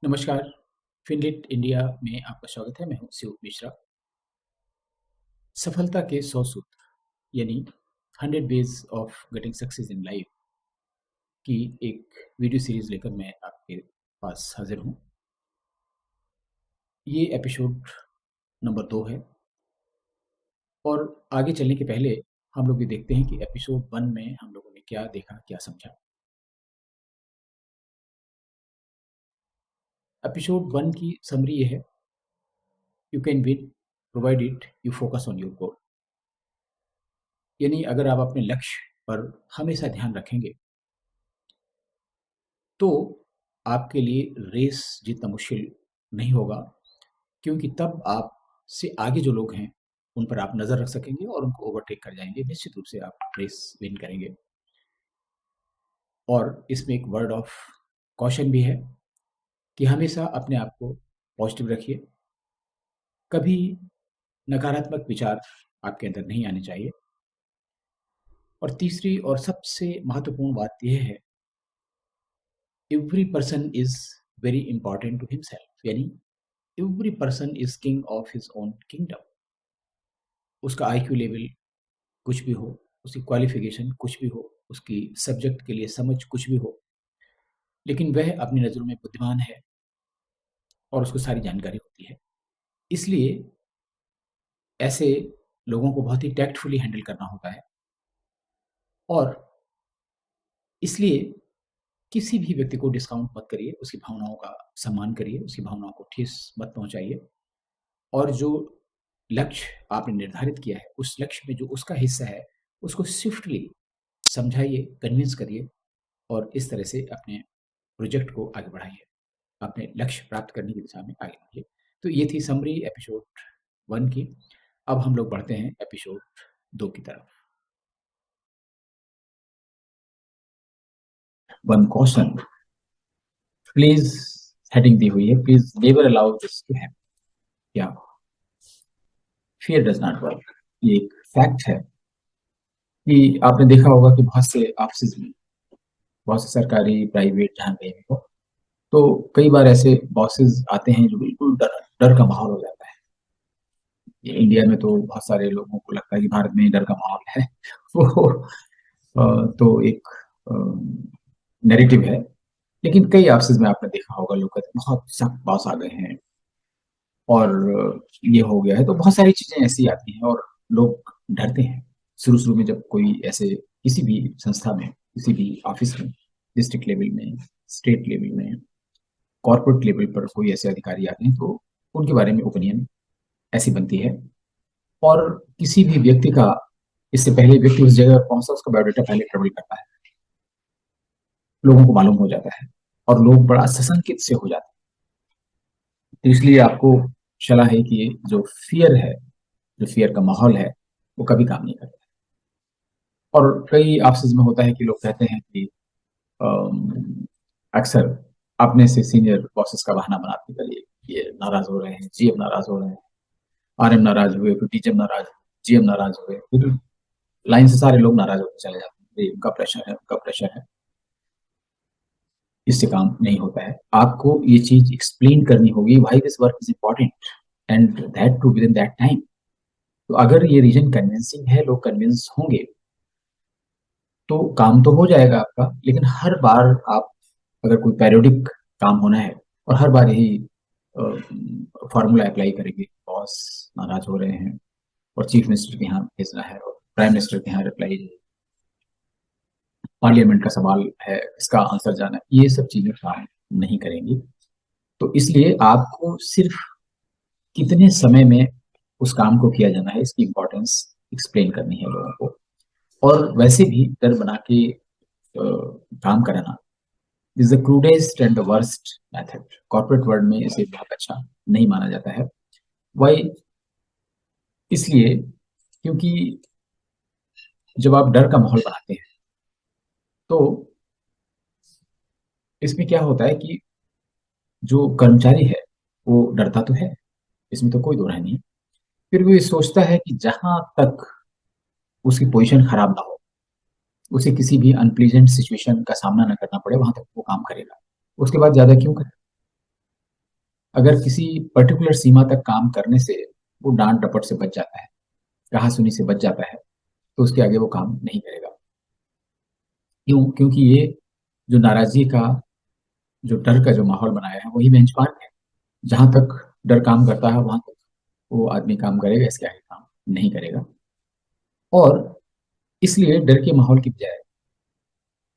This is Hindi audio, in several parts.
नमस्कार, फिनलिट इंडिया में आपका स्वागत है। मैं हूँ शिव मिश्रा। सफलता के 100 सूत्र यानी 100 ways of getting success in life की एक वीडियो सीरीज लेकर मैं आपके पास हाजिर हूँ। ये एपिसोड नंबर 2 है और आगे चलने के पहले हम लोग ये देखते हैं कि एपिसोड 1 में हम लोगों ने क्या देखा, क्या समझा। एपिसोड 1 की समरी ये है, you can win provided you focus on your goal. यानी अगर आप अपने लक्ष्य पर हमेशा ध्यान रखेंगे तो आपके लिए रेस जीतना मुश्किल नहीं होगा, क्योंकि तब आप से आगे जो लोग हैं उन पर आप नज़र रख सकेंगे और उनको ओवरटेक कर जाएंगे। निश्चित रूप से आप रेस विन करेंगे। और इसमें एक वर्ड ऑफ कॉशन भी है कि हमेशा अपने आप को पॉजिटिव रखिए। कभी नकारात्मक विचार आपके अंदर नहीं आने चाहिए। और तीसरी और सबसे महत्वपूर्ण बात यह है, every person is very important to himself. यानी every person is king of his own kingdom. उसका आईक्यू लेवल कुछ भी हो, उसकी क्वालिफिकेशन कुछ भी हो, उसकी सब्जेक्ट के लिए समझ कुछ भी हो, लेकिन वह अपनी नज़रों में बुद्धिमान है और उसको सारी जानकारी होती है। इसलिए ऐसे लोगों को बहुत ही टैक्टफुली हैंडल करना होता है। और इसलिए किसी भी व्यक्ति को डिस्काउंट मत करिए, उसकी भावनाओं का सम्मान करिए, उसकी भावनाओं को ठेस मत पहुंचाइए। और जो लक्ष्य आपने निर्धारित किया है, उस लक्ष्य में जो उसका हिस्सा है उसको स्विफ्टली समझाइए, कन्विंस करिए और इस तरह से अपने प्रोजेक्ट को आगे बढ़ाइए, अपने लक्ष्य प्राप्त करने की दिशा में आगे बढ़िए। तो ये थी समरी एपिसोड 1 की। अब हम लोग बढ़ते हैं एपिसोड 2 की तरफ। वन क्वेश्चन प्लीज हेडिंग दी हुई है, please never allow this to happen. क्या फियर डज नॉट वर्क। ये एक फैक्ट है कि आपने देखा होगा कि बहुत से ऑफिस में, बहुत से सरकारी प्राइवेट जहाँ कहीं भी हो, तो कई बार ऐसे बॉसेस आते हैं जो बिल्कुल डर डर का माहौल हो जाता है। ये इंडिया में तो बहुत सारे लोगों को लगता है कि भारत में डर का माहौल है। वो तो एक नैरेटिव है। लेकिन कई ऑफिस में आपने देखा होगा लोग कहते हैं बहुत सख्त बॉस आ गए हैं और ये हो गया है, तो बहुत सारी चीजें ऐसी आती हैं और लोग डरते हैं। शुरू शुरू में जब कोई ऐसे किसी भी संस्था में, किसी भी ऑफिस में, डिस्ट्रिक्ट लेवल में, स्टेट लेवल में, कॉर्पोरेट लेवल पर कोई ऐसे अधिकारी आते हैं तो उनके बारे में ओपिनियन ऐसी बनती है। और किसी भी व्यक्ति का, इससे पहले व्यक्ति उस जगह पहुंचता, उसका बायोडाटा पहले ट्रेवल करता है, लोगों को मालूम हो जाता है और लोग बड़ा सशंकित से हो जाते हैं। तो इसलिए आपको सलाह है कि जो फियर है, जो फियर का माहौल है, वो कभी काम नहीं करता। और कई ऑफिस में होता है कि लोग कहते हैं कि अक्सर अपने से सीनियर बॉसेस का बहाना बनाते हैं, ये नाराज हो रहे हैं, जीएम नाराज हो रहे हैं, आरएम नाराज हुए, फिर डीजीएम नाराज, जीएम नाराज हुए, फिर लाइन से सारे लोग नाराज होकर चले जाते हैं, ये उनका प्रेशर है, उनका प्रेशर है। इससे काम नहीं होता है। आपको ये चीज एक्सप्लेन करनी होगी, why this work is important and that too within that time. तो अगर ये रीजन कन्विंसिंग है, लोग कन्विंस होंगे, तो काम तो हो जाएगा आपका। लेकिन हर बार आप, अगर कोई पैरियोडिक काम होना है और हर बार यही फॉर्मूला अप्लाई करेंगे, बॉस नाराज हो रहे हैं और चीफ मिनिस्टर के यहाँ भेजना है और प्राइम मिनिस्टर के यहाँ रिप्लाई, पार्लियामेंट का सवाल है, इसका आंसर जाना है, ये सब चीजें काम नहीं करेंगी। तो इसलिए आपको सिर्फ कितने समय में उस काम को किया जाना है, इसकी इंपॉर्टेंस एक्सप्लेन करनी है लोगों को। और वैसे भी डर बना के काम कराना is the crudest and the worst method. Corporate world में इसे बहुत अच्छा नहीं माना जाता है। वाई? इसलिए क्योंकि जब आप डर का माहौल बनाते हैं तो इसमें क्या होता है कि जो कर्मचारी है वो डरता तो है, इसमें तो कोई दो राय नहीं। फिर वो ये सोचता है कि जहां तक उसकी पोजीशन खराब ना हो, उसे किसी भी अनप्लीजेंट सिचुएशन का सामना ना करना पड़े, वहां तक वो काम करेगा। उसके बाद ज्यादा क्यों करे। अगर किसी पर्टिकुलर सीमा तक काम करने से वो डांट डपट से बच जाता है, कहा सुनी से बच जाता है, तो उसके आगे वो काम नहीं करेगा। क्यों? क्योंकि ये जो नाराजगी का, जो डर का जो माहौल बनाया है, वही बेंचमार्क है। जहां तक डर काम करता है वहां तक वो आदमी काम करेगा, इसके आगे काम नहीं करेगा। और इसलिए डर के माहौल की बजाय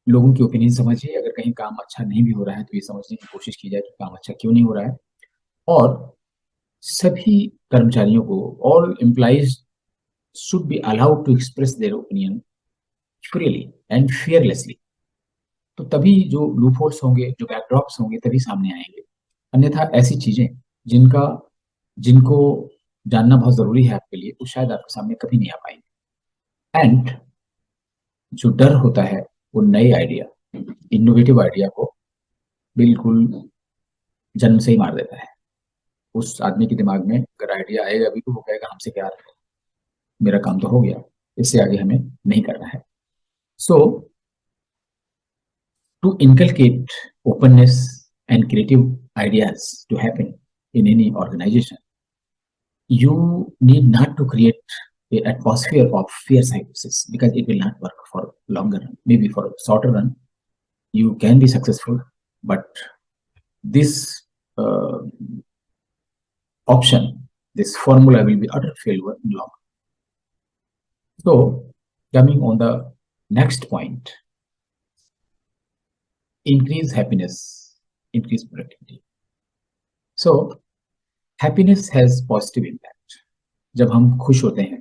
लोगों की ओपिनियन समझिए। अगर कहीं काम अच्छा नहीं भी हो रहा है तो ये समझने की कोशिश की जाए कि काम अच्छा क्यों नहीं हो रहा है। और सभी कर्मचारियों को, all employees should be allowed to express their opinion freely and fearlessly. तो तभी जो लूप होल्स होंगे, जो बैकड्रॉप्स होंगे, तभी सामने आएंगे। अन्यथा ऐसी चीजें जिनका जिनको जानना बहुत जरूरी है आपके लिए, वो शायद आपके सामने कभी नहीं आ पाएंगे। एंड जो डर होता है वो नए आइडिया, इनोवेटिव आइडिया को बिल्कुल जन्म से ही मार देता है। उस आदमी के दिमाग में अगर आइडिया आएगा भी तो वो कहेगा हमसे क्या रहा, मेरा काम तो हो गया, इससे आगे हमें नहीं करना है। सो to inculcate openness and creative ideas to happen in any organization, you need not to create an atmosphere of fear psychosis, because it will not work for longer run. Maybe for a shorter run, you can be successful, but this uh, option, this formula will be utter failure in long. So, coming on the next point, increase happiness, increase productivity. So, happiness has positive impact. जब हम खुश होते हैं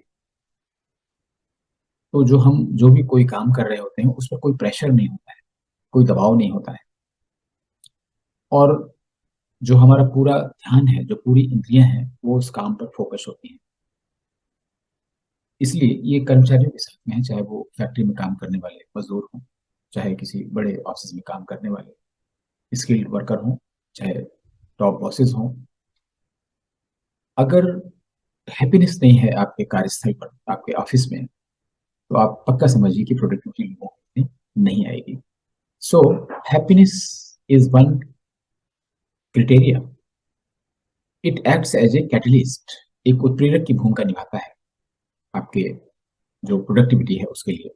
तो जो भी कोई काम कर रहे होते हैं उस पर कोई प्रेशर नहीं होता है, कोई दबाव नहीं होता है। और जो हमारा पूरा ध्यान है, जो पूरी इंद्रियां हैं, वो उस काम पर फोकस होती हैं। इसलिए ये कर्मचारियों के साथ में है, चाहे वो फैक्ट्री में काम करने वाले मजदूर हों, चाहे किसी बड़े ऑफिस में काम करने वाले स्किल्ड वर्कर हों, चाहे टॉप बॉसेस हों। अगर हैप्पीनेस नहीं है आपके कार्यस्थल पर, आपके ऑफिस में, तो आप पक्का समझिए कि प्रोडक्टिविटी लोगों में नहीं आएगी। So happiness is one criteria. It acts as a catalyst, एक उत्प्रेरक की भूमिका निभाता है आपके जो प्रोडक्टिविटी है उसके लिए।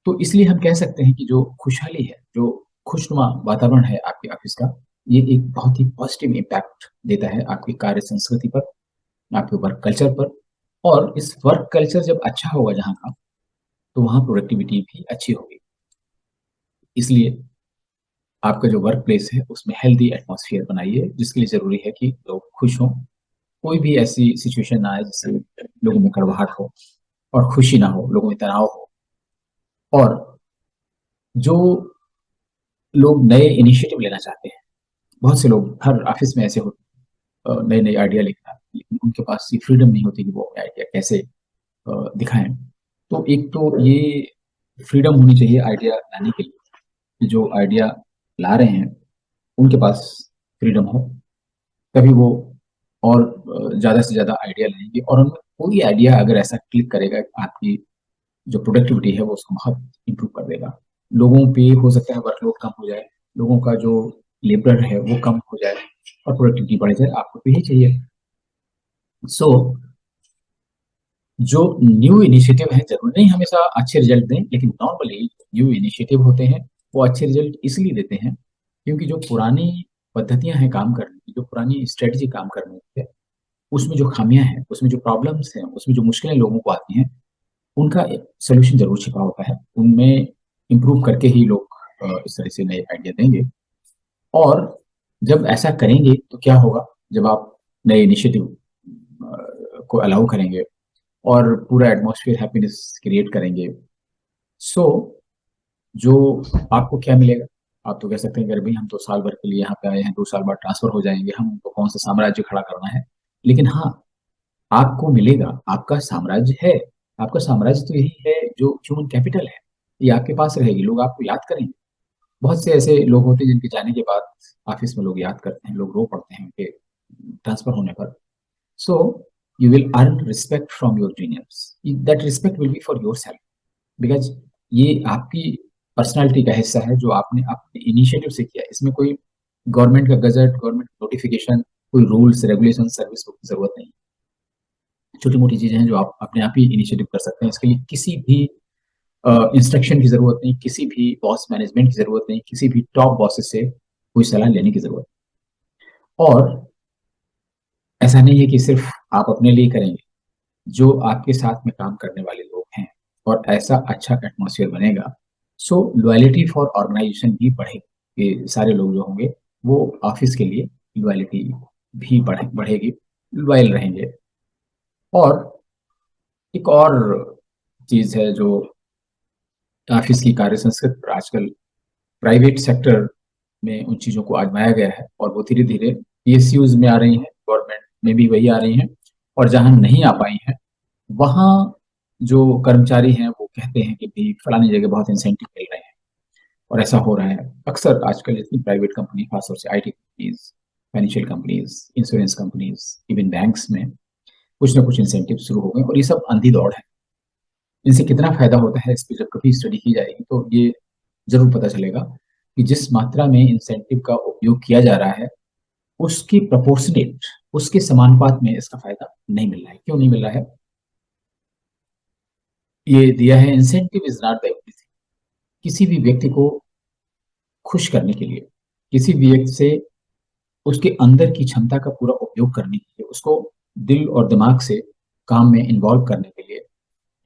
तो इसलिए हम कह सकते हैं कि जो खुशहाली है, जो खुशनुमा वातावरण है आपके ऑफिस का, ये एक बहुत ही पॉजिटिव इम्पैक्ट देता है आपकी कार्य संस्कृति पर, आपके वर्क कल्चर पर। और इस वर्क कल्चर जब अच्छा होगा जहाँ का, तो वहाँ प्रोडक्टिविटी भी अच्छी होगी। इसलिए आपका जो वर्क प्लेस है उसमें हेल्दी एटमॉस्फेयर बनाइए, जिसके लिए जरूरी है कि लोग खुश हों। कोई भी ऐसी सिचुएशन ना आए जिससे लोगों में कड़वाहट हो और खुशी ना हो, लोगों में तनाव हो। और जो लोग नए इनिशिएटिव लेना चाहते हैं, बहुत से लोग हर ऑफिस में ऐसे होते हैं नए नए आइडिया लेकर, लेकिन उनके पास ये फ्रीडम नहीं होती कि वो आइडिया कैसे दिखाएं। तो एक तो ये फ्रीडम होनी चाहिए आइडिया लाने के लिए, कि जो आइडिया ला रहे हैं उनके पास फ्रीडम हो, तभी वो और ज़्यादा से ज़्यादा आइडिया लेंगे। और उनमें कोई आइडिया अगर ऐसा क्लिक करेगा कि आपकी जो प्रोडक्टिविटी है वो उसको बहुत इंप्रूव कर देगा। लोगों पे हो सकता है वर्कलोड कम हो जाए, लोगों का जो लेबर है वो कम हो जाए और प्रोडक्टिविटी बढ़ जाए, आपको तो यही चाहिए। सो जो न्यू इनिशिएटिव है जरूर नहीं हमेशा अच्छे रिजल्ट दें, लेकिन नॉर्मली न्यू इनिशिएटिव होते हैं वो अच्छे रिजल्ट इसलिए देते हैं क्योंकि जो पुरानी पद्धतियां हैं काम करने की, जो पुरानी स्ट्रेटजी काम करने की है, उसमें जो खामियां हैं, उसमें जो प्रॉब्लम्स हैं, उसमें जो मुश्किलें लोगों को आती हैं, उनका सोल्यूशन जरूर छिपा होता है। उनमें इम्प्रूव करके ही लोग इस तरह से नए आइडिया देंगे। और जब ऐसा करेंगे तो क्या होगा, जब आप नए इनिशिएटिव को अलाउ करेंगे और पूरा एटमॉस्फेयर हैप्पीनेस क्रिएट करेंगे, सो जो आपको क्या मिलेगा? आप तो कह सकते हैं कि अरे भाई हम तो साल भर के लिए यहाँ पे आए हैं, 2 साल बाद ट्रांसफर हो जाएंगे, हम तो कौन सा साम्राज्य खड़ा करना है। लेकिन हाँ, आपको मिलेगा, आपका साम्राज्य है। आपका साम्राज्य तो यही है जो ह्यूमन कैपिटल है, ये आपके पास रहेगी, लोग आपको याद करेंगे। बहुत से ऐसे लोग होते हैं जिनके जाने के बाद ऑफिस में लोग याद करते हैं, लोग रो पड़ते हैं उनके ट्रांसफर होने पर। So you will earn respect from your juniors, that respect will be for your self, because ये आपकी पर्सनालिटी का हिस्सा है जो आपने अपने इनिशिएटिव से किया। इसमें कोई गवर्नमेंट का गजट, गवर्नमेंट नोटिफिकेशन कोई रूल्स रेगुलेशन सर्विस बुक की जरूरत नहीं। छोटी मोटी चीजें हैं जो आप अपने आप ही इनिशिएटिव कर सकते हैं। इसके लिए किसी भी इंस्ट्रक्शन की जरूरत नहीं, किसी भी बॉस मैनेजमेंट की जरूरत नहीं, किसी भी टॉप बॉसेस से कोई सलाह लेने की जरूरत नहीं। और ऐसा नहीं है कि सिर्फ आप अपने लिए करेंगे, जो आपके साथ में काम करने वाले लोग हैं, और ऐसा अच्छा एटमोसफियर बनेगा, सो लॉयलिटी फॉर ऑर्गेनाइजेशन भी बढ़ेगी। ये सारे लोग जो होंगे वो ऑफिस के लिए लॉयलिटी भी बढ़ेगी, लॉयल रहेंगे। और एक और चीज है जो ऑफिस की कार्य संस्कृति पर आजकल प्राइवेट सेक्टर में उन चीजों को आजमाया गया है, और वो धीरे धीरे पीएसयूज में आ रही हैं, गवर्नमेंट में भी वही आ रही हैं। और जहां नहीं आ पाई हैं, वहाँ जो कर्मचारी हैं वो कहते हैं कि भाई फलानी जगह बहुत इंसेंटिव मिल रहे हैं, और ऐसा हो रहा है। अक्सर आजकल जितनी प्राइवेट कंपनी, खासतौर से IT companies, financial companies, insurance companies, even banks में कुछ ना कुछ इंसेंटिव शुरू हो गए, और ये सब अंधी दौड़ है। इनसे कितना फायदा होता है इस पर जब कभी स्टडी की जाएगी तो ये जरूर पता चलेगा कि जिस मात्रा में इंसेंटिव का उपयोग किया जा रहा है, उसकी प्रोपोर्शनेट, उसके समानुपात में इसका फायदा नहीं मिल रहा है। क्यों नहीं मिल रहा है? ये दिया है, incentive is not the everything. किसी भी व्यक्ति को खुश करने के लिए, किसी भी व्यक्ति से उसके अंदर की क्षमता का पूरा उपयोग करने के लिए, उसको दिल और दिमाग से काम में इन्वॉल्व करने के लिए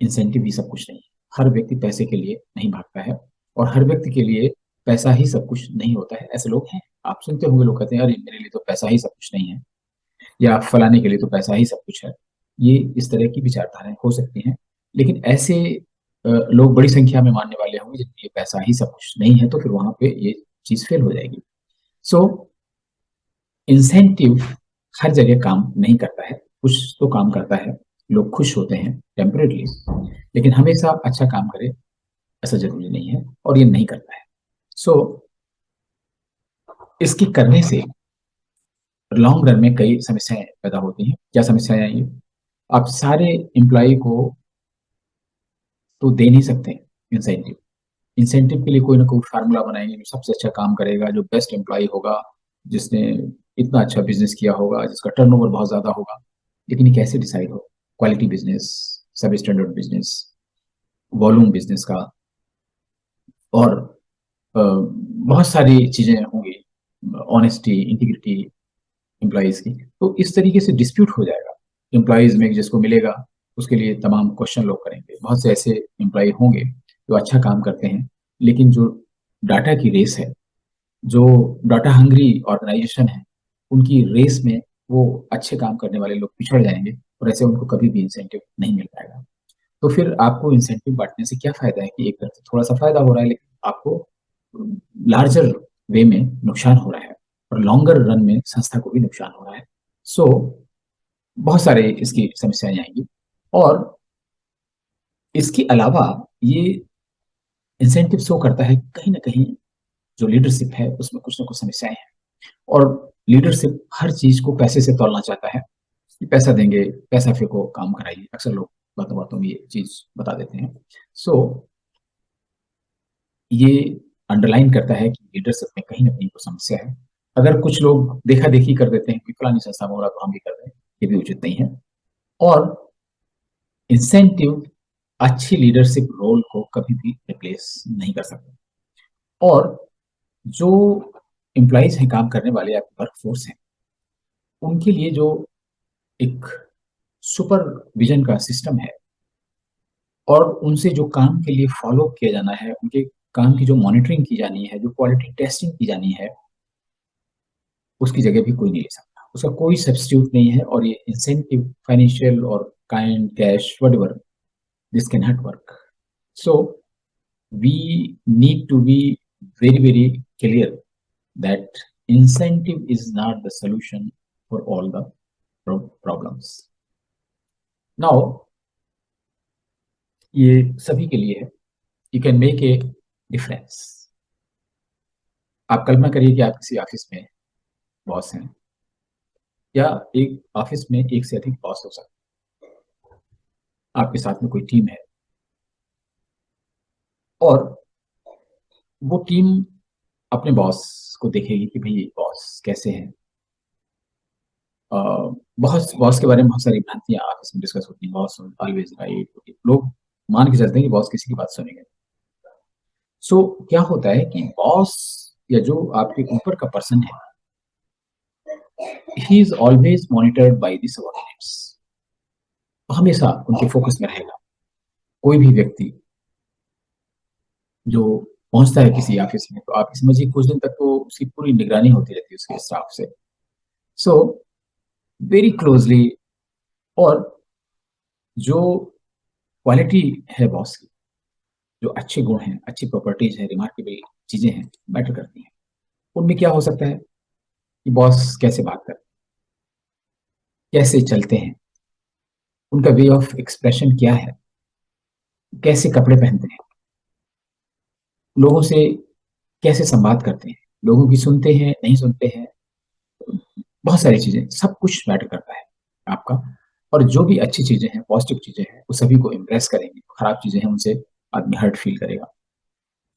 इंसेंटिव भी सब कुछ नहीं है। हर व्यक्ति पैसे के लिए नहीं भागता है, और हर व्यक्ति के लिए पैसा ही सब कुछ नहीं होता है। ऐसे लोग हैं, आप सुनते होंगे, लोग कहते हैं अरे मेरे लिए तो पैसा ही सब कुछ नहीं है, या फलाने के लिए तो पैसा ही सब कुछ है। ये इस तरह की विचारधाराएं हो सकती हैं, लेकिन ऐसे लोग बड़ी संख्या में मानने वाले होंगे जिनके लिए पैसा ही सब कुछ नहीं है, तो फिर वहां पे ये चीज फेल हो जाएगी। सो इंसेंटिव हर जगह काम नहीं करता है, कुछ तो काम करता है, लोग खुश होते हैं टेम्परेरली, लेकिन हमेशा अच्छा काम करे ऐसा जरूरी नहीं है, और ये नहीं करता है। सो इसकी करने से लॉन्ग रन में कई समस्याएं पैदा होती हैं। क्या समस्याएं आएंगी? आप सारे एम्प्लॉय को तो दे नहीं सकते इंसेंटिव। इंसेंटिव के लिए कोई ना कोई फार्मूला बनाएंगे, जो सबसे अच्छा काम करेगा, जो बेस्ट एम्प्लॉय होगा, जिसने इतना अच्छा बिजनेस किया होगा, जिसका टर्नओवर बहुत ज्यादा होगा। लेकिन ये कैसे डिसाइड हो? क्वालिटी बिजनेस, सब स्टैंडर्ड बिजनेस, वॉल्यूम बिजनेस का, और बहुत सारी चीजें होंगी, ऑनेस्टी, इंटीग्रिटी एम्प्लॉयज की। तो इस तरीके से डिस्प्यूट हो जाएगा एम्प्लॉयज में, जिसको मिलेगा उसके लिए तमाम क्वेश्चन लोग करेंगे। बहुत से ऐसे एम्प्लॉय होंगे जो अच्छा काम करते हैं, लेकिन जो डाटा की रेस है, जो डाटा हंग्री ऑर्गेनाइजेशन है, उनकी रेस में वो अच्छे काम करने वाले लोग पिछड़ जाएंगे, और ऐसे उनको कभी भी इंसेंटिव नहीं मिल पाएगा। तो फिर आपको इंसेंटिव बांटने से क्या फायदा है? कि एक तरफ से थोड़ा सा फायदा हो रहा है, लेकिन आपको लार्जर वे में नुकसान हो रहा है, और लॉन्गर रन में संस्था को भी नुकसान हो रहा है। सो बहुत सारे इसकी समस्याएं आएंगी। और इसके अलावा ये इंसेंटिव शो करता है कि कहीं ना कहीं जो लीडरशिप है उसमें कुछ ना कुछ समस्याएं हैं। और लीडरशिप हर चीज को पैसे से तोलना चाहता है, कि पैसा देंगे, पैसा फेंको, काम कराइए। अक्सर लोग बातों बातों में ये चीज बता देते हैं। सो ये अंडरलाइन करता है कि लीडरशिप में कहीं ना कहीं कोई समस्या है। अगर कुछ लोग देखा देखी कर देते हैं कि फलानी संस्था में हो रहा तो हम भी कर दें, ये भी उचित नहीं है। और इंसेंटिव अच्छी लीडरशिप रोल को कभी भी रिप्लेस नहीं कर सकते। और जो एम्प्लॉइज हैं, काम करने वाले आपके वर्कफोर्स हैं, उनके लिए जो एक सुपर विजन का सिस्टम है, और उनसे जो काम के लिए फॉलो किया जाना है, उनके काम की जो मॉनिटरिंग की जानी है, जो क्वालिटी टेस्टिंग की जानी है, उसकी जगह भी कोई नहीं ले सकता। उसका कोई सब्स्टिट्यूट नहीं है। और ये इंसेंटिव, फाइनेंशियल और kind, cash, what, this can not work. So we need to be very, very clear that incentive is not the solution for all the problems. Now, ये सभी के लिए है। You can make a difference. आप कल्पना करिए कि आप किसी ऑफिस में बॉस हैं, या एक ऑफिस में एक से अधिक बॉस हो सकते हैं। आपके साथ में कोई टीम है, और वो टीम अपने बॉस को देखेगी कि भाई बॉस कैसे हैं, बहुत बॉस के बारे में बहुत सारी भ्रांतियां आपस में डिस्कस होती हैं। बॉस ऑलवेज राइट, लोग मान के चलते हैं कि बॉस किसी की बात सुनेंगे। सो क्या होता है कि बॉस या जो आपके ऊपर का पर्सन है, he is always monitored by the subordinates. हमेशा उनके फोकस में रहेगा। कोई भी व्यक्ति जो पहुंचता है किसी ऑफिस में, तो आप समझिए कुछ दिन तक तो उसकी पूरी निगरानी होती रहती है उसके स्टाफ से। So very closely. और जो क्वालिटी है बॉस की, जो अच्छे गुण हैं, अच्छी प्रॉपर्टीज है, रिमार्केबल चीजें हैं, मैटर करती हैं। उनमें क्या हो सकता है कि बॉस कैसे बात करते हैं, कैसे चलते हैं, उनका वे ऑफ एक्सप्रेशन क्या है, कैसे कपड़े पहनते हैं, लोगों से कैसे संवाद करते हैं, लोगों की सुनते हैं नहीं सुनते हैं, बहुत सारी चीजें, सब कुछ मैटर करता है आपका। और जो भी अच्छी चीजें हैं, पॉजिटिव चीजें हैं, वो सभी को इम्प्रेस करेंगे। खराब चीजें हैं उनसे आदमी हर्ट फील करेगा।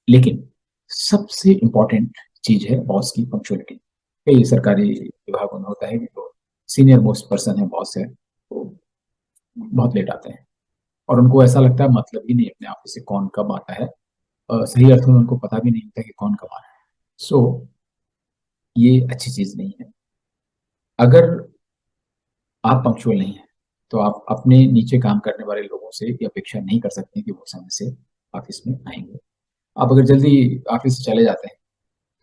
लेकिन सबसे इंपॉर्टेंट चीज है बॉस की पंक्चुअलिटी। कई सरकारी विभागों में होता है कि जो सीनियर मोस्ट पर्सन है, बॉस है, वो बहुत लेट आते हैं और उनको ऐसा लगता है मतलब ही नहीं अपने ऑफिस से कौन कब आता है। सही अर्थों में उनको पता भी नहीं होता कि कौन कब आ रहा है। सो ये अच्छी चीज नहीं है। अगर आप पंक्चुअल नहीं है तो आप अपने नीचे काम करने वाले लोगों से ये अपेक्षा नहीं कर सकते कि वो समय से ऑफिस में आएंगे। आप अगर जल्दी ऑफिस से चले जाते हैं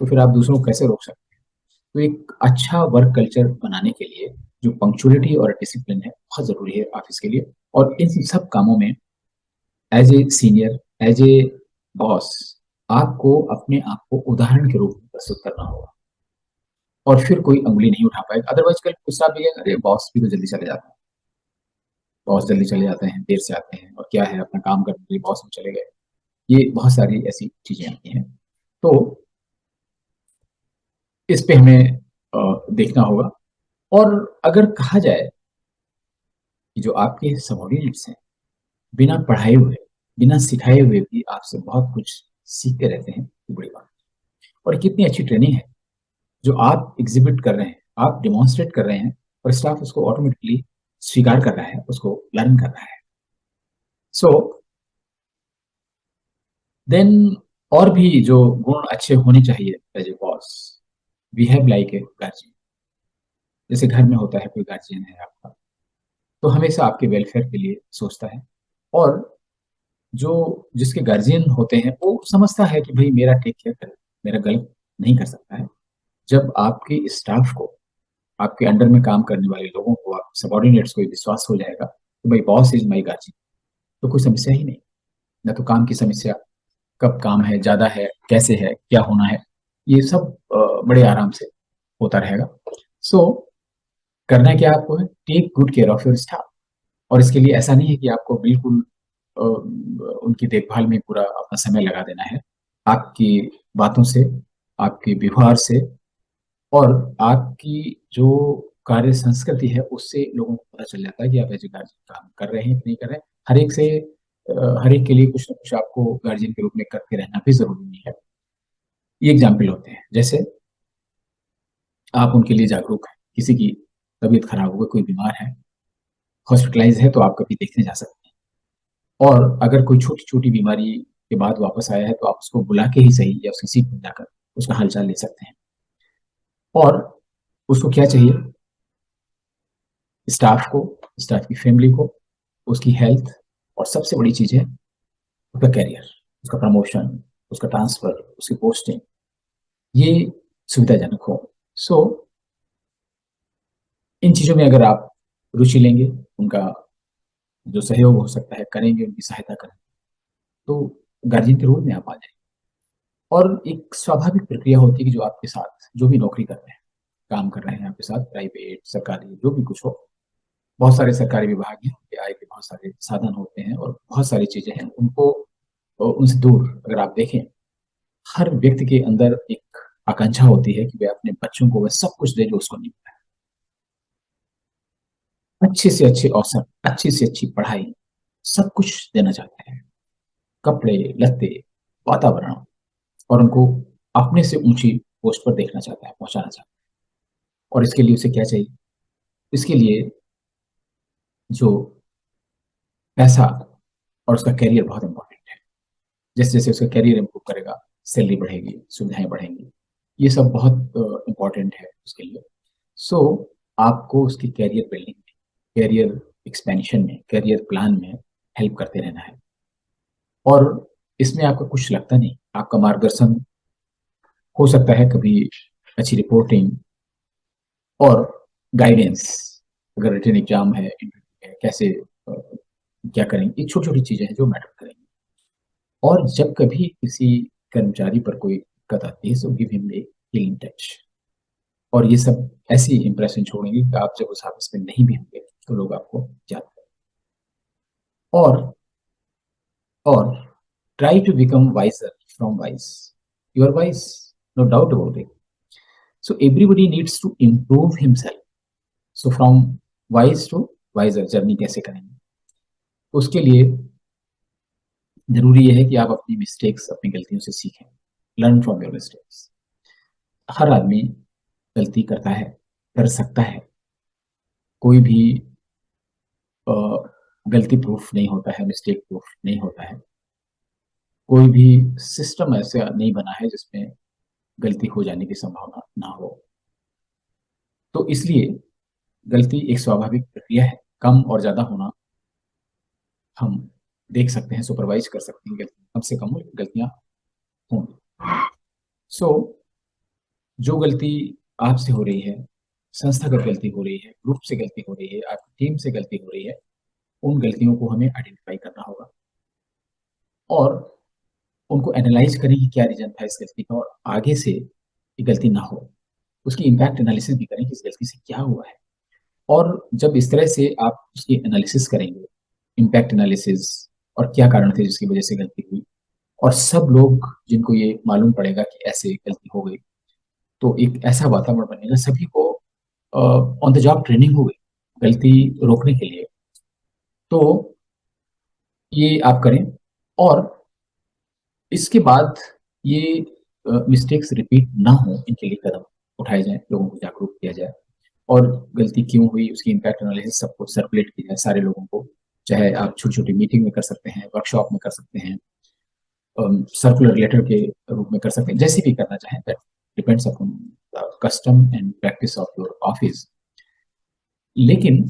तो फिर आप दूसरों को कैसे रोक सकते हैं। तो एक अच्छा वर्क कल्चर बनाने के लिए जो पंक्चुअलिटी और डिसिप्लिन है बहुत जरूरी है ऑफिस के लिए। और इन सब कामों में as a senior, as a boss, आपको अपने आप को उदाहरण के रूप में प्रस्तुत करना होगा। और फिर कोई अंगुली नहीं उठा पाएगा। अदरवाइज कल गुस्सा भी है, अरे बॉस भी तो जल्दी चले जाते हैं, बॉस जल्दी चले जाते हैं, देर से आते हैं, और क्या है अपना काम करने के लिए बॉस में चले गए। ये बहुत सारी ऐसी चीजें आती हैं। तो इस पे हमें देखना होगा। और अगर कहा जाए कि जो आपके सबॉर्डिनेट्स हैं, बिना पढ़ाए हुए, बिना सिखाए हुए भी आपसे बहुत कुछ सीखते रहते हैं, ये बड़ी बात है। और कितनी अच्छी ट्रेनिंग है जो आप एग्जिबिट कर रहे हैं, आप डिमॉन्स्ट्रेट कर रहे हैं, और स्टाफ उसको ऑटोमेटिकली स्वीकार कर रहा है, उसको लर्न कर रहा है। सो देन और भी जो गुण अच्छे होने चाहिए as a boss, we have like a guardian. जैसे घर में होता है कोई गार्जियन है आपका, तो हमेशा आपके वेलफेयर के लिए सोचता है। और जो जिसके गार्जियन होते हैं वो समझता है कि भाई मेरा टेक केयर करे, मेरा गलत नहीं कर सकता है। जब आपके स्टाफ को, आपके अंडर में काम करने वाले लोगों को, आप सबॉर्डिनेट्स को ये विश्वास हो जाएगा तो भाई बॉस इज माई गार्जियन, तो कोई समस्या ही नहीं। ना तो काम की समस्या, कब काम है, ज्यादा है, कैसे है, क्या होना है, ये सब बड़े आराम से होता रहेगा। सो करना क्या आपको है, take good care of your staff. और इसके लिए ऐसा नहीं है कि आपको बिल्कुल उनकी देखभाल में पूरा अपना समय लगा देना है। आपकी बातों से, आपके व्यवहार से, और आपकी जो कार्य संस्कृति है उससे लोगों को पता चल जाता है कि आप एज ए गार्जियन काम कर रहे हैं कि नहीं कर रहे हैं। हर एक से हर एक के लिए कुछ ना कुछ आपको गार्जियन के रूप में करते रहना भी जरूरी नहीं है। ये एग्जाम्पल होते हैं, जैसे आप उनके लिए जागरूक हैं, किसी की तबीयत खराब हो गई, कोई बीमार है, हॉस्पिटलाइज है, तो आप कभी देखने जा सकते हैं। और अगर कोई छोटी छोटी बीमारी के बाद वापस आया है तो आप उसको बुला के ही सही, या उसकी सीट पर जाकर उसका हालचाल ले सकते हैं। और उसको क्या चाहिए, स्टाफ को, स्टाफ की फैमिली को, उसकी हेल्थ, और सबसे बड़ी चीज है उसका कैरियर, उसका प्रमोशन, उसका ट्रांसफर, उसकी पोस्टिंग, ये सुविधाजनक हो। सो इन चीजों में अगर आप रुचि लेंगे, उनका जो सहयोग हो सकता है करेंगे, उनकी सहायता करेंगे, तो गार्जियन के रूप में आप आ जाएंगे। और एक स्वाभाविक प्रक्रिया होती है कि जो आपके साथ जो भी नौकरी कर रहे हैं, काम कर रहे हैं आपके साथ, प्राइवेट सरकारी जो भी कुछ हो, बहुत सारे सरकारी विभाग हैं, उनके आय के बहुत सारे साधन होते हैं और बहुत सारी चीजें हैं, उनको उनसे दूर अगर आप देखें, हर व्यक्ति के अंदर एक आकांक्षा होती है कि वह अपने बच्चों को वह सब कुछ दे जो उसको नहीं मिला है। अच्छे से अच्छे अवसर, अच्छी से अच्छी पढ़ाई, सब कुछ देना चाहते हैं, कपड़े लत्ते, वातावरण, और उनको अपने से ऊंची पोस्ट पर देखना चाहता है, पहुंचाना चाहता है। और इसके लिए उसे क्या चाहिए, इसके लिए जो पैसा और उसका करियर बहुत इंपॉर्टेंट है। जैसे जैसे उसका करियर इंप्रूव करेगा, सैलरी बढ़ेगी, सुविधाएं बढ़ेंगी, ये सब बहुत इंपॉर्टेंट है उसके लिए। सो आपको उसकी करियर बिल्डिंग में, करियर एक्सपेंशन में, करियर प्लान में हेल्प करते रहना है। और इसमें आपका कुछ लगता नहीं, आपका मार्गदर्शन हो सकता है कभी अच्छी रिपोर्टिंग और गाइडेंस। अगर रिटन एग्जाम है, इंटरव्यू है, कैसे क्या करेंगे, ये छोटी छोटी चीजें हैं जो मैटर करेंगी। और जब कभी किसी कर्मचारी पर कोई दिक्कत आती है, so give him a healing touch. और ये सब ऐसी इंप्रेशन छोड़ेंगे कि आप जब उस ऑफिस में नहीं भी होंगे तो लोग आपको याद करें। और और try to become wiser from wise. You are wise, no doubt about it. So everybody needs to improve himself. So from wise to wiser journey कैसे करेंगे, उसके लिए जरूरी यह है कि आप अपनी मिस्टेक्स, अपनी गलतियों से सीखें। Learn from your mistakes. हर आदमी गलती करता है, कर सकता है। कोई भी गलती प्रूफ नहीं होता है, मिस्टेक प्रूफ नहीं होता है। कोई भी सिस्टम ऐसा नहीं बना है जिसमें गलती हो जाने की संभावना ना हो। तो इसलिए गलती एक स्वाभाविक प्रक्रिया है। कम और ज्यादा होना हम देख सकते हैं, सुपरवाइज कर सकते हैं। गलती कम से कम हो, गलतियां होंगी। सो जो गलती आपसे हो रही है, संस्थागत गलती हो रही है, ग्रुप से गलती हो रही है, आपकी टीम से गलती हो रही है, उन गलतियों को हमें आइडेंटिफाई करना होगा और उनको एनालाइज करें कि क्या रीजन था इस गलती का, और आगे से ये गलती ना हो। उसकी इम्पैक्ट एनालिसिस भी करें कि इस गलती से क्या हुआ है। और जब इस तरह से आप उसकी एनालिसिस करेंगे, इम्पैक्ट एनालिसिस, और क्या कारण थे जिसकी वजह से गलती हुई, और सब लोग जिनको ये मालूम पड़ेगा कि ऐसे गलती हो गई, तो एक ऐसा वातावरण बनेगा, सभी को ऑन द जॉब ट्रेनिंग हो गई गलती रोकने के लिए। तो ये आप करें। और इसके बाद ये मिस्टेक्स रिपीट ना हो, इनके लिए कदम उठाए जाएं, लोगों को जागरूक किया जाए, और गलती क्यों हुई उसकी इम्पैक्ट एनालिसिस सबको सर्कुलेट की जाए, सारे लोगों को। चाहे आप छोटी छोटी मीटिंग में कर सकते हैं, वर्कशॉप में कर सकते हैं, सर्कुलर लेटर के रूप में कर सकते हैं, जैसे भी करना चाहें, that depends upon custom and practice of your office. लेकिन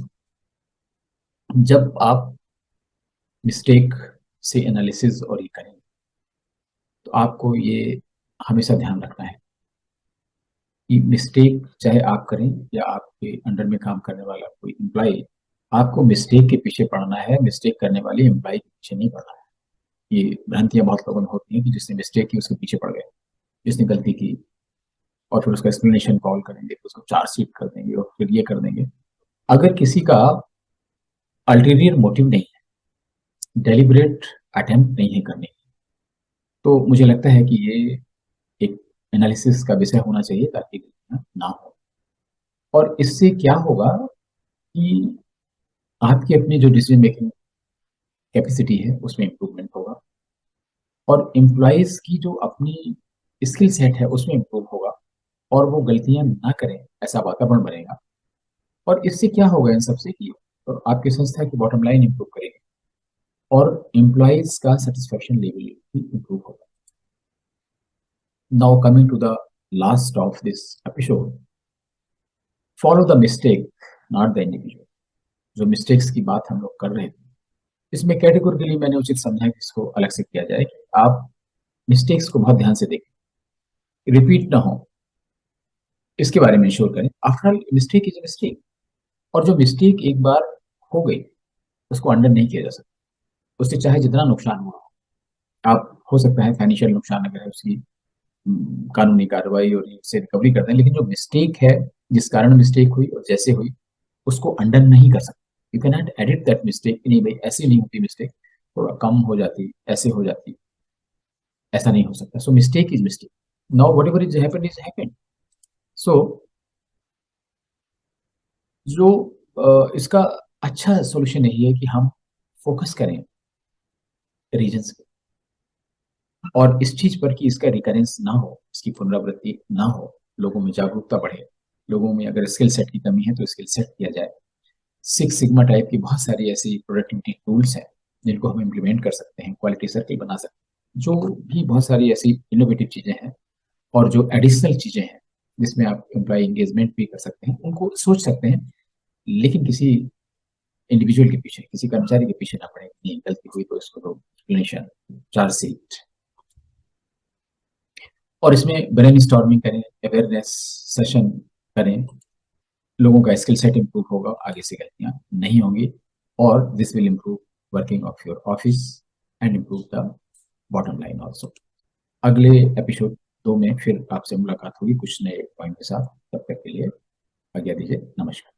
जब आप मिस्टेक से एनालिसिस और ये करें, तो आपको ये हमेशा ध्यान रखना है कि मिस्टेक चाहे आप करें या आपके अंडर में काम करने वाला कोई एम्प्लॉय, आपको मिस्टेक के पीछे पड़ना है, मिस्टेक करने वाले एम्प्लॉय के पीछे नहीं पड़ना है। ये भ्रांतियां बहुत लोगों में होती हैं कि जिसने मिस्टेक की उसके पीछे पड़ गए, जिसने गलती की, और फिर उसका एक्सप्लेनेशन कॉल करेंगे, फिर उसको चार्जशीट कर देंगे, और फिर ये कर देंगे। अगर किसी का अल्टीरियर मोटिव नहीं है, डेलिबरेट अटेम्प्ट नहीं है करने की, तो मुझे लगता है कि ये एक एनालिसिस का विषय होना चाहिए, ताकि गलतियां ना हो। और इससे क्या होगा कि आपकी अपनी जो डिसीजन मेकिंग कैपेसिटी है उसमें इम्प्रूवमेंट होगा, और एम्प्लॉयज की जो अपनी स्किल सेट है उसमें इम्प्रूव होगा, और वो गलतियां ना करें, ऐसा वातावरण बनेगा। और इससे क्या होगा इन सबसे कि आपकी संस्था की बॉटम लाइन इम्प्रूव करेगी, और एम्प्लॉयज का सेटिस्फेक्शन लेवल भी इम्प्रूव होगा। Now coming to the last of this episode, follow the mistake not the individual. जो मिस्टेक्स की बात हम लोग कर रहे थे, इसमें कैटेगोरिकली मैंने उचित समझा कि इसको अलग से किया जाए कि आप मिस्टेक्स को बहुत ध्यान से देखें, रिपीट ना हो, इसके बारे में इंश्योर करें। After all mistake is mistake, और जो मिस्टेक एक बार हो गई उसको अंडर नहीं किया जा सकता। उससे चाहे जितना नुकसान हुआ हो, आप हो सकता है फाइनेंशियल नुकसान अगर है उसकी कानूनी कार्रवाई और उससे रिकवरी करते हैं, लेकिन जो मिस्टेक है, जिस कारण मिस्टेक हुई और जैसे हुई, उसको अंडर नहीं कर सकते। You can not edit that mistake, नहीं भाई ऐसी नहीं होती मिस्टेक, थोड़ा कम हो जाती, ऐसे हो जाती, ऐसा नहीं हो सकता। So mistake is mistake. Now whatever is happened is happened. So जो इसका अच्छा सोल्यूशन यही है कि हम फोकस करें रीजन्स पे, और इस चीज पर कि इसका रिकरेंस ना हो, इसकी पुनरावृत्ति ना हो, लोगों में जागरूकता बढ़े, लोगों में अगर स्किल सेट की कमी है तो स्किल सेट किया जाए। सिक्स सिग्मा टाइप की बहुत सारी ऐसी प्रोडक्टिविटी टूल्स हैं जिनको हम इम्प्लीमेंट कर सकते हैं, क्वालिटी सर्कल बना सकते हैं, जो भी बहुत सारी ऐसी इनोवेटिव चीजें हैं और जो एडिशनल चीजें हैं जिसमें आप एम्प्लॉय एंगेजमेंट भी कर सकते हैं, उनको सोच सकते हैं। लेकिन किसी इंडिविजुअल के पीछे, किसी कर्मचारी के पीछे ना पड़े, नहीं गलती हुई तो इसको तो एक्सप्लेनेशन, चार्जशीट। और इसमें ब्रेन स्टॉर्मिंग करें, अवेयरनेस सेशन करें, लोगों का स्किल सेट इंप्रूव होगा, आगे से गलतियां नहीं होंगी, और this will improve working of your office and improve the bottom line also. अगले एपिसोड 2 में फिर आपसे मुलाकात होगी कुछ नए पॉइंट के साथ। तब तक के लिए आज्ञा दीजिए, नमस्कार।